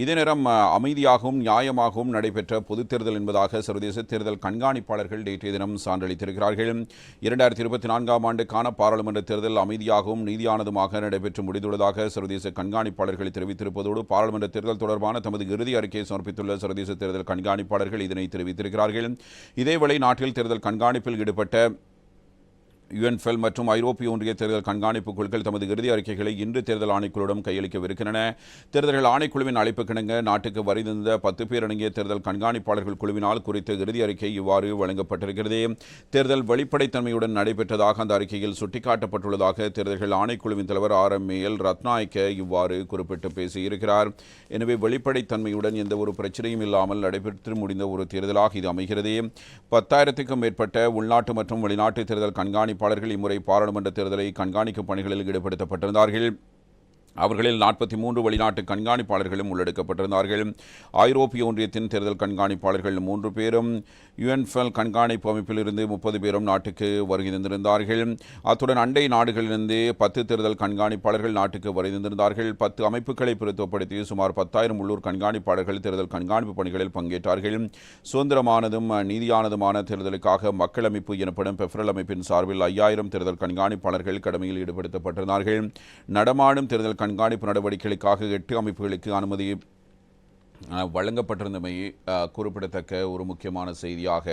இதே நேரம் அமைதியாகவும் நியாயமாகவும் நடைபெற்ற பொதுத் தேர்தல் என்பதாக சர்வதேச தேர்தல் கண்காணிப்பாளர்கள் நேற்றைய தினம் சான்றளித்திருக்கிறார்கள். 2024ஆம் ஆண்டுக்கான பாராளுமன்ற தேர்தல் அமைதியாகவும் நீதியானதுமாக நடைபெற்று முடிந்துள்ளதாக சர்வதேச கண்காணிப்பாளர்கள் தெரிவித்திருப்பதோடு பாராளுமன்ற தேர்தல் தொடர்பான தமது இறுதி அறிக்கையை சமர்ப்பித்துள்ள சர்வதேச தேர்தல் கண்காணிப்பாளர்கள் இதனை தெரிவித்திருக்கிறார்கள். இதேவேளை நாட்டில் தேர்தல் கண்காணிப்பில் ஈடுபட்ட UNFL மற்றும் ஐரோப்பிய ஒன்றிய தேர்தல் கண்காணிப்பு குழுக்கள் தமது இறுதி அறிக்கைகளை இன்று தேர்தல் ஆணைக்குழுவிடம் கையளிக்கவிருக்கின்றன. தேர்தல்கள் ஆணைக்குழுவின் அழைப்புக்கிணங்க நாட்டுக்கு வருகின்ற 10 பேர் அடங்கிய தேர்தல் கண்காணிப்பாளர்கள் குழுவினால் குறித்த இறுதி அறிக்கை இவ்வாறு வழங்கப்பட்டிருக்கிறது. தேர்தல் வெளிப்படைத்தன்மையுடன் நடைபெற்றதாக அந்த அறிக்கையில் சுட்டிக்காட்டப்பட்டுள்ளதாக தேர்தல்கள் ஆணைக்குழுவின் தலைவர் RMAL ரத்நாயக்க இவ்வாறு குறிப்பிட்டு பேசியிருக்கிறார். எனவே வெளிப்படைத்தன்மையுடன் எந்த ஒரு பிரச்சனையும் இல்லாமல் நடைபெற்று முடிந்த ஒரு தேர்தலாக இது அமைகிறது. 10,000க்கும் மேற்பட்ட உள்நாட்டு மற்றும் வெளிநாட்டு தேர்தல் கண்காணிப்பாளர்கள் இம்முறை பாராளுமன்ற தேர்தலை கண்காணிக்கும் பணிகளில் ஈடுபடுத்தப்பட்டிருந்தார்கள். அவர்களில் 43 வெளிநாட்டு கண்காணிப்பாளர்களும் உள்ளடக்கப்பட்டிருந்தார்கள். ஐரோப்பிய ஒன்றியத்தின் தேர்தல் கண்காணிப்பாளர்கள் 3 பேரும் UNFL கண்காணிப்பு அமைப்பில் இருந்து 30 பேரும் நாட்டுக்கு வருகை தந்திருந்தார்கள். அத்துடன் அண்டை நாடுகளிலிருந்து 10 தேர்தல் கண்காணிப்பாளர்கள் நாட்டுக்கு வருகை தந்திருந்தார்கள். 10 அமைப்புகளை பிரதித்துவப்படுத்தி சுமார் 10,000 உள்ளூர் கண்காணிப்பாளர்கள் தேர்தல் கண்காணிப்பு பணிகளில் பங்கேற்றார்கள். சுதந்திரமானதும் நீதியானதுமான தேர்தலுக்காக மக்கள் அமைப்பு எனப்படும் பெஃப்ரல் அமைப்பின் சார்பில் 5,000 தேர்தல் கண்காணிப்பாளர்கள் கடமையில் ஈடுபடுத்தப்பட்டிருந்தார்கள். நடமாடும் தேர்தல் கண்காணிப்பு நடவடிக்கைகளுக்காக 8 அமைப்புகளுக்கு அனுமதி வழங்கப்பட்டிருந்தமை குறிப்பிடத்தக்க ஒரு முக்கியமான செய்தியாக